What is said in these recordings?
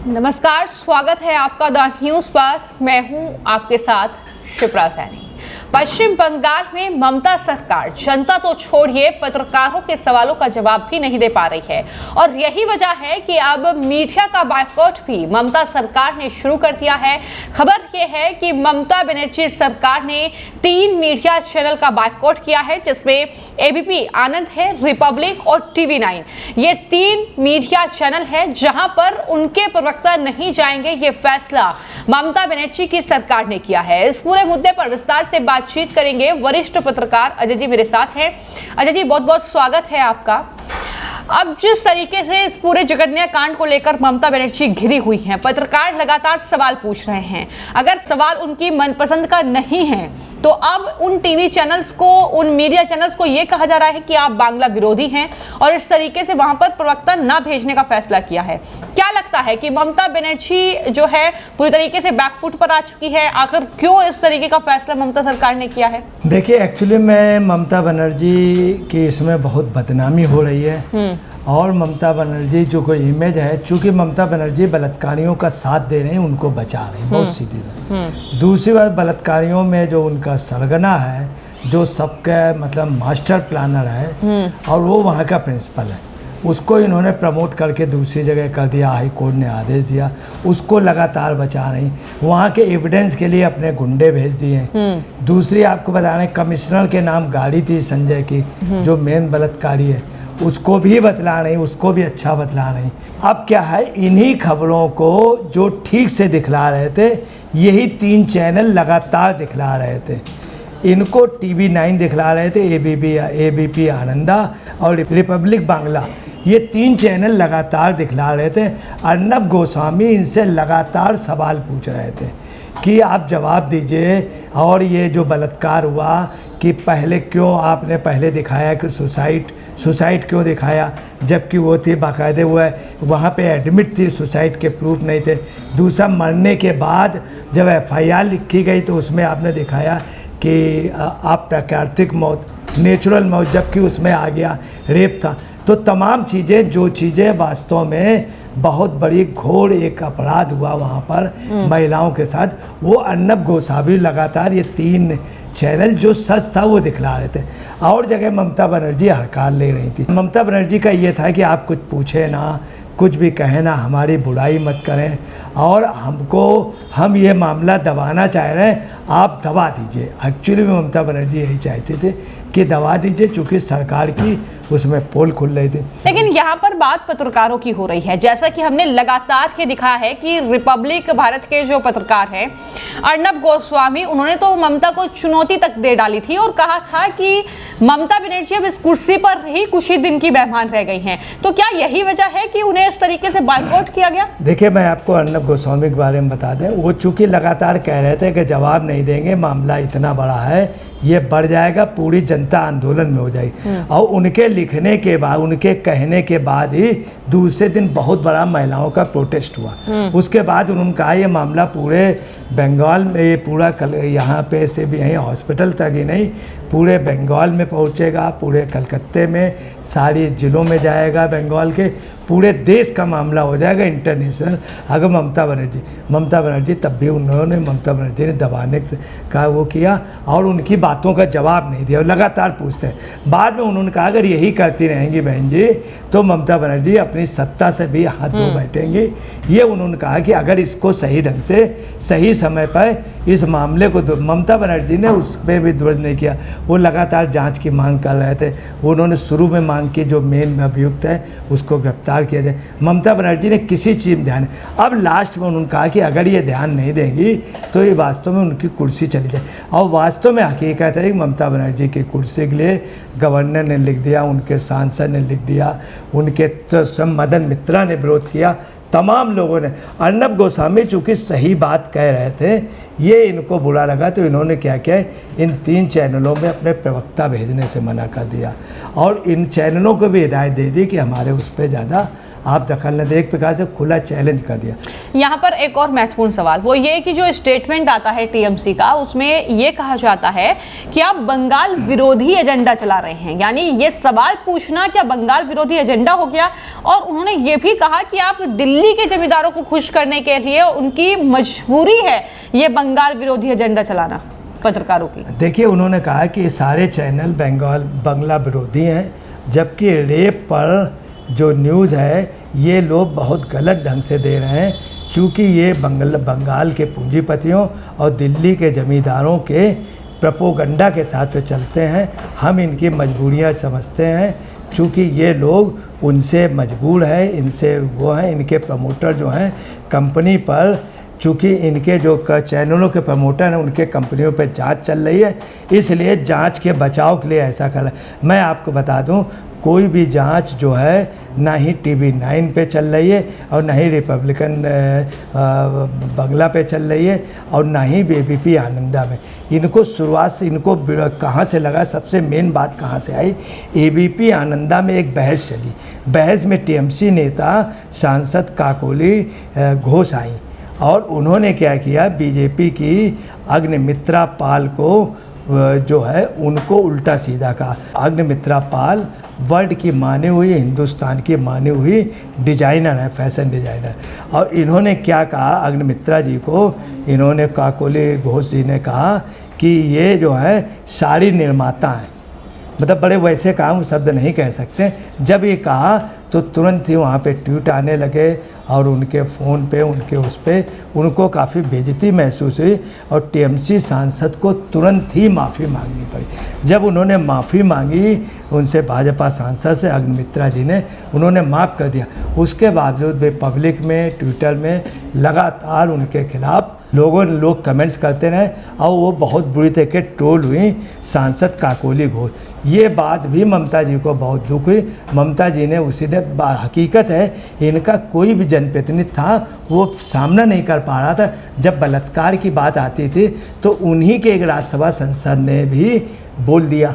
नमस्कार, स्वागत है आपका द न्यूज पर। मैं हूं आपके साथ शिप्रा सैनी। पश्चिम बंगाल में ममता सरकार जनता तो छोड़िए पत्रकारों के सवालों का जवाब भी नहीं दे पा रही है और यही वजह है कि अब मीडिया का बायकॉट भी ममता सरकार ने शुरू कर दिया है। खबर यह है कि ममता बनर्जी सरकार ने 3 मीडिया चैनल का बायकॉट किया है, जिसमें एबीपी आनंद है, रिपब्लिक और टीवी9। ये 3 मीडिया चैनल है जहां पर उनके प्रवक्ता नहीं जाएंगे। ये फैसला ममता बनर्जी की सरकार ने किया है। इस पूरे मुद्दे पर विस्तार से बातचीत करेंगे वरिष्ठ पत्रकार अजय जी मेरे साथ हैं। अजय जी, बहुत बहुत स्वागत है आपका। अब जिस तरीके से इस पूरे जघन्य कांड को लेकर ममता बनर्जी घिरी हुई हैं, पत्रकार लगातार सवाल पूछ रहे हैं। अगर सवाल उनकी मनपसंद का नहीं है तो अब उन टीवी चैनल्स को, उन मीडिया चैनल्स को यह कहा जा रहा है कि आप बांग्ला विरोधी हैं और इस तरीके से वहां पर प्रवक्ता ना भेजने का फैसला किया है। क्या लगता है कि ममता बनर्जी जो है पूरी तरीके से बैकफुट पर आ चुकी है? आखिर क्यों इस तरीके का फैसला ममता सरकार ने किया है? देखिए, एक्चुअली में ममता बनर्जी की इसमें बहुत बदनामी हो रही है और ममता बनर्जी जो कोई इमेज है, चूंकि ममता बनर्जी बलात्कारियों का साथ दे रहे हैं, उनको बचा रहे हैं, बहुत सीधी बात। दूसरी बात, बलात्कारियों में जो उनका सरगना है, जो सबका मतलब मास्टर प्लानर है और वो वहाँ का प्रिंसिपल है, उसको इन्होंने प्रमोट करके दूसरी जगह कर दिया। हाई कोर्ट ने आदेश दिया, उसको लगातार बचा रही। वहाँ के एविडेंस के लिए अपने गुंडे भेज दिए। दूसरी आपको बता रहे, कमिश्नर के नाम गाड़ी थी संजय की, जो मेन बलात्कारी है, उसको भी बतला नहीं, उसको भी अच्छा बतला नहीं। अब क्या है, इन्हीं खबरों को जो ठीक से दिखला रहे थे, यही 3 चैनल लगातार दिखला रहे थे। इनको टीवी9 दिखला रहे थे, एबीपी आनंदा और रिपब्लिक बांग्ला, ये 3 चैनल लगातार दिखला रहे थे। अर्नब गोस्वामी इनसे लगातार सवाल पूछ रहे थे कि आप जवाब दीजिए, और ये जो बलात्कार हुआ कि पहले क्यों आपने पहले दिखाया कि सुसाइड क्यों दिखाया, जबकि वो थी बाकायदे, वो है वहाँ पे एडमिट थी, सुसाइड के प्रूफ नहीं थे। दूसरा, मरने के बाद जब एफआईआर लिखी गई तो उसमें आपने दिखाया कि आप प्राकृतिक मौत, नेचुरल मौत, जबकि उसमें आ गया रेप था। तो तमाम चीज़ें, जो चीज़ें वास्तव में बहुत बड़ी घोर एक अपराध हुआ वहाँ पर महिलाओं के साथ, वो अर्नब गोस्वामी लगातार ये 3 चैनल जो सच था वो दिखला रहे थे। और जगह ममता बनर्जी हड़ताल ले रही थी। ममता बनर्जी का ये था कि आप कुछ पूछे ना, कुछ भी कहें ना, हमारी बुराई मत करें, और हम ये मामला दबाना चाह रहे हैं, आप दबा दीजिए। एक्चुअली में ममता बनर्जी यही चाहते थे कि दबा दीजिए, चूँकि सरकार की उसमें पोल खुल रही थी। लेकिन यहाँ पर बात पत्रकारों की हो रही है, जैसा कि हमने लगातार के दिखाया है कि रिपब्लिक भारत के जो पत्रकार हैं अर्नब गोस्वामी, उन्होंने तो ममता को चुनौती तक दे डाली थी और कहा था कि ममता बनर्जी अब इस कुर्सी पर ही कुछ ही दिन की मेहमान रह गई हैं। तो क्या यही वजह है कि उन्हें इस तरीके से बायकॉट किया गया? देखिए, मैं आपको अर्नब गोस्वामी के बारे में बता दें, वो चूँकि लगातार कह रहे थे कि जवाब नहीं देंगे, मामला इतना बड़ा है, ये बढ़ जाएगा, पूरी जनता आंदोलन में हो जाएगी। और उनके लिखने के बाद, उनके कहने के बाद ही दूसरे दिन बहुत बड़ा महिलाओं का प्रोटेस्ट हुआ। उसके बाद उन्होंने कहा ये मामला पूरे बंगाल में, ये पूरा यहाँ पे से भी यहीं हॉस्पिटल तक ही नहीं, पूरे बंगाल में पहुँचेगा, पूरे कलकत्ते में, सारी ज़िलों में जाएगा, बंगाल के पूरे देश का मामला हो जाएगा इंटरनेशनल। अगर ममता बनर्जी तब भी उन्होंने, ममता बनर्जी ने दबाने का वो किया और उनकी बातों का जवाब नहीं दिया और लगातार पूछते हैं। बाद में उन्होंने कहा अगर यही करती रहेंगी बहन जी तो ममता बनर्जी अपनी सत्ता से भी हाथ धो बैठेंगी। ये उन्होंने कहा कि अगर इसको सही ढंग से सही समय पर इस मामले को, ममता बनर्जी ने उस पर भी दुरुस्त नहीं किया, वो लगातार जाँच की मांग कर रहे थे। उन्होंने शुरू में मांग की जो मेन अभियुक्त है उसको गिरफ्तार किया जाए। ममता बनर्जी ने किसी चीज़ में ध्यान, अब लास्ट में उन्होंने कहा कि अगर ये ध्यान नहीं देंगी तो ये वास्तव में उनकी कुर्सी चली जाए। और वास्तव में हकीकत है कि ममता बनर्जी की कुर्सी के लिए गवर्नर ने लिख दिया, उनके सांसद ने लिख दिया, उनके मदन मित्रा ने विरोध किया, तमाम लोगों ने। अर्नब गोस्वामी चूँकि सही बात कह रहे थे, ये इनको बुरा लगा तो इन्होंने क्या किया, इन 3 चैनलों में अपने प्रवक्ता भेजने से मना कर दिया और इन चैनलों को भी हिदायत दे दी कि हमारे उस पर ज़्यादा आप दखल न दें, एक प्रकार से खुला चैलेंज कर दिया। यहाँ पर एक और महत्वपूर्ण सवाल वो ये कि जो स्टेटमेंट आता है टीएमसी का, उसमें ये कहा जाता है कि आप बंगाल विरोधी एजेंडा चला रहे हैं। यानी ये सवाल पूछना क्या बंगाल विरोधी एजेंडा हो गया? और उन्होंने ये भी कहा कि आप दिल्ली के जमींदारों को खुश करने के लिए उनकी मजबूरी है ये बंगाल विरोधी एजेंडा चलाना पत्रकारों की। देखिए, उन्होंने कहा कि सारे चैनल बंगला विरोधी हैं, जबकि रेप पर जो न्यूज़ है ये लोग बहुत गलत ढंग से दे रहे हैं, क्योंकि ये बंगाल के पूंजीपतियों और दिल्ली के ज़मींदारों के प्रोपोगंडा के साथ चलते हैं। हम इनकी मजबूरियां समझते हैं, क्योंकि ये लोग उनसे मजबूर हैं, इनसे वो हैं, इनके प्रमोटर जो हैं कंपनी पर, चूँकि इनके जो चैनलों के प्रमोटर हैं उनके कंपनियों पे जांच चल रही है, इसलिए जांच के बचाव के लिए ऐसा कर रहा है। मैं आपको बता दूं, कोई भी जांच जो है ना ही TV9 पे चल रही है और ना ही रिपब्लिकन बंगला पे चल रही है और ना ही ABP आनंदा में। इनको शुरुआत से इनको कहाँ से लगा, सबसे मेन बात कहाँ से आई, ABP आनंदा में एक बहस चली। बहस में TMC नेता सांसद काकोली घोष आई और उन्होंने क्या किया, बीजेपी की अग्निमित्रा पाल को जो है उनको उल्टा सीधा कहा। अग्निमित्रा पाल वर्ल्ड की मानी हुई, हिंदुस्तान की मानी हुई डिजाइनर है, फैशन डिजाइनर। और इन्होंने क्या कहा, अग्निमित्रा जी को इन्होंने, काकोली घोष जी ने कहा कि ये जो है साड़ी निर्माता हैं, मतलब बड़े वैसे काम शब्द नहीं कह सकते। जब ये कहा तो तुरंत ही वहाँ पे ट्वीट आने लगे और उनके फ़ोन पे, उनके उस पे उनको काफ़ी बेइज्जती महसूस हुई और TMC सांसद को तुरंत ही माफ़ी मांगनी पड़ी। जब उन्होंने माफ़ी मांगी उनसे, भाजपा सांसद से अग्निमित्रा जी ने, उन्होंने माफ़ कर दिया। उसके बावजूद भी पब्लिक में, ट्विटर में लगातार उनके खिलाफ लोग कमेंट्स करते रहे और वो बहुत बुरी तरीके ट्रोल हुई सांसद काकोली घोष। ये बात भी ममता जी को बहुत दुख हुई। ममता जी ने उसी दिन, हकीकत है इनका कोई भी जनप्रतिनिधि था वो सामना नहीं कर पा रहा था। जब बलात्कार की बात आती थी तो उन्हीं के एक राज्यसभा सांसद ने भी बोल दिया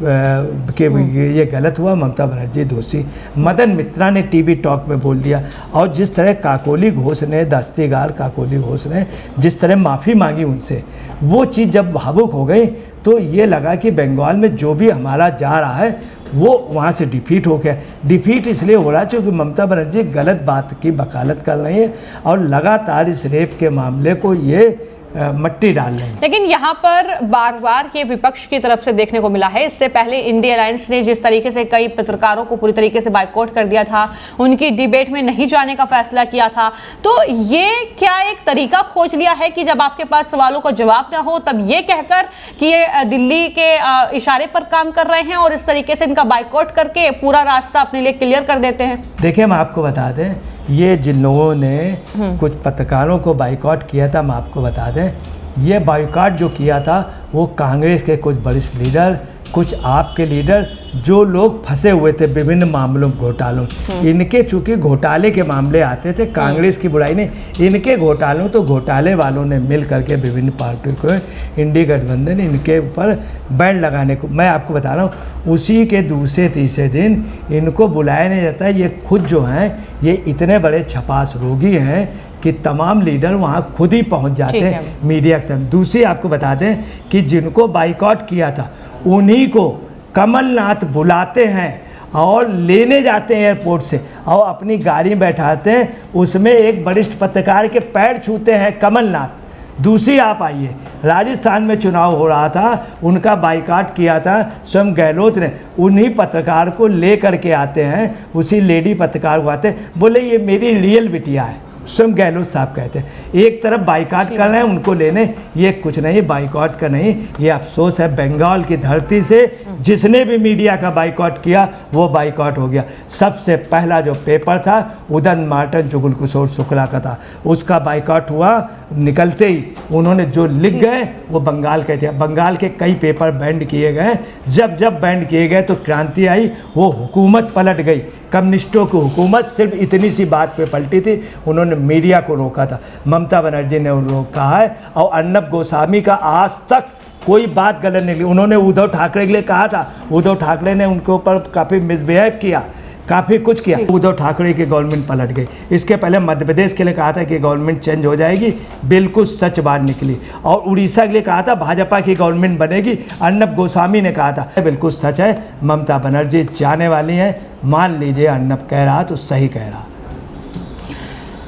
कि ये गलत हुआ, ममता बनर्जी दोषी। मदन मित्रा ने टीवी टॉक में बोल दिया। और जिस तरह काकोली घोष ने, दस्तीगार काकोली घोष ने जिस तरह माफ़ी मांगी उनसे, वो चीज़ जब भावुक हो गई तो ये लगा कि बंगाल में जो भी हमारा जा रहा है वो वहाँ से डिफीट हो गया। डिफीट इसलिए हो रहा है क्योंकि ममता बनर्जी गलत बात की वकालत कर रही है और लगातार इस रेप के मामले को ये मट्टी डाल रही है। लेकिन यहाँ पर बार बार ये विपक्ष की तरफ से देखने को मिला है। इससे पहले इंडिया अलायंस ने जिस तरीके से कई पत्रकारों को पूरी तरीके से बाइकआउट कर दिया था, उनकी डिबेट में नहीं जाने का फैसला किया था, तो ये क्या एक तरीका खोज लिया है कि जब आपके पास सवालों का जवाब ना हो तब ये कहकर कि ये दिल्ली के इशारे पर काम कर रहे हैं और इस तरीके से इनका बाइकआउट करके पूरा रास्ता अपने लिए क्लियर कर देते हैं? देखिए, हम आपको बता दें, ये जिन लोगों ने कुछ पत्रकारों को बाइकआउट किया था, हम आपको बता दें, ये बाइकआउट जो किया था वो कांग्रेस के कुछ वरिष्ठ लीडर, कुछ आपके लीडर, जो लोग फंसे हुए थे विभिन्न मामलों, घोटालों, इनके चूंकि घोटाले के मामले आते थे, कांग्रेस की बुराई नहीं, इनके घोटालों, तो घोटाले वालों ने मिल करके विभिन्न पार्टियों को, इंडी गठबंधन, इनके ऊपर बैन लगाने को, मैं आपको बता रहा हूँ, उसी के दूसरे तीसरे दिन इनको बुलाया नहीं जाता। ये खुद जो हैं ये इतने बड़े छपास रोगी हैं कि तमाम लीडर वहाँ खुद ही पहुँच जाते हैं मीडिया के साथ। दूसरी आपको बता दें कि जिनको बाइकआउट किया था उन्हीं को कमलनाथ बुलाते हैं और लेने जाते हैं एयरपोर्ट से और अपनी गाड़ी में बैठाते हैं, उसमें एक वरिष्ठ पत्रकार के पैर छूते हैं कमलनाथ। दूसरी आप आइए, राजस्थान में चुनाव हो रहा था, उनका बाइकआउट किया था स्वयं गहलोत ने, उन्हीं पत्रकार को ले करके आते हैं, उसी लेडी पत्रकार को आते हैं, बोले ये मेरी रियल बिटिया है, स्वयं गहलोत साहब कहते हैं। एक तरफ बाइकआउट कर रहे हैं उनको लेने, ये कुछ नहीं, बाइकआउट का नहीं, ये अफसोस है बंगाल की धरती से जिसने भी मीडिया का बाइकआउट किया वो बाइकआउट हो गया। सबसे पहला जो पेपर था उदन मार्टन जुगल किशोर शुक्ला का था, उसका बाइकआउट हुआ। निकलते ही उन्होंने जो लिख गए वो बंगाल के थे। बंगाल के कई पेपर बैंड किए गए, जब जब बैंड किए गए तो क्रांति आई, वो हुकूमत पलट गई। कम्युनिस्टों की हुकूमत सिर्फ इतनी सी बात पे पलटी थी, उन्होंने मीडिया को रोका था। ममता बनर्जी ने उनको कहा है और अर्नब गोस्वामी का आज तक कोई बात गलत नहीं ली। उन्होंने उद्धव ठाकरे के लिए कहा था, उद्धव ठाकरे ने उनके ऊपर काफ़ी मिसबिहेव किया, काफ़ी कुछ किया। उद्धव ठाकरे की गवर्नमेंट पलट गई। इसके पहले मध्य प्रदेश के लिए कहा था कि गवर्नमेंट चेंज हो जाएगी, बिल्कुल सच बात निकली। और उड़ीसा के लिए कहा था भाजपा की गवर्नमेंट बनेगी, अर्नब गोस्वामी ने कहा था, बिल्कुल सच है। ममता बनर्जी जाने वाली हैं, मान लीजिए अर्नब कह रहा तो सही कह रहा।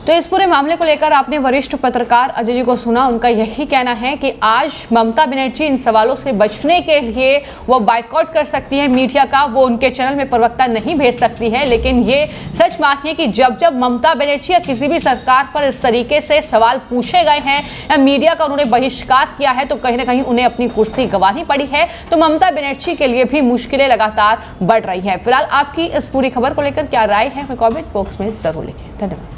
तो इस पूरे मामले को लेकर आपने वरिष्ठ पत्रकार अजय जी को सुना। उनका यही कहना है कि आज ममता बनर्जी इन सवालों से बचने के लिए वो बायकॉट कर सकती है मीडिया का, वो उनके चैनल में प्रवक्ता नहीं भेज सकती है। लेकिन ये सच मानिए कि जब जब ममता बनर्जी या किसी भी सरकार पर इस तरीके से सवाल पूछे गए हैं या मीडिया का उन्होंने बहिष्कार किया है तो कहीं ना कहीं उन्हें अपनी कुर्सी गंवानी पड़ी है। तो ममता बनर्जी के लिए भी मुश्किलें लगातार बढ़ रही हैं। फिलहाल आपकी इस पूरी खबर को लेकर क्या राय है, हमें कॉमेंट बॉक्स में जरूर लिखें। धन्यवाद।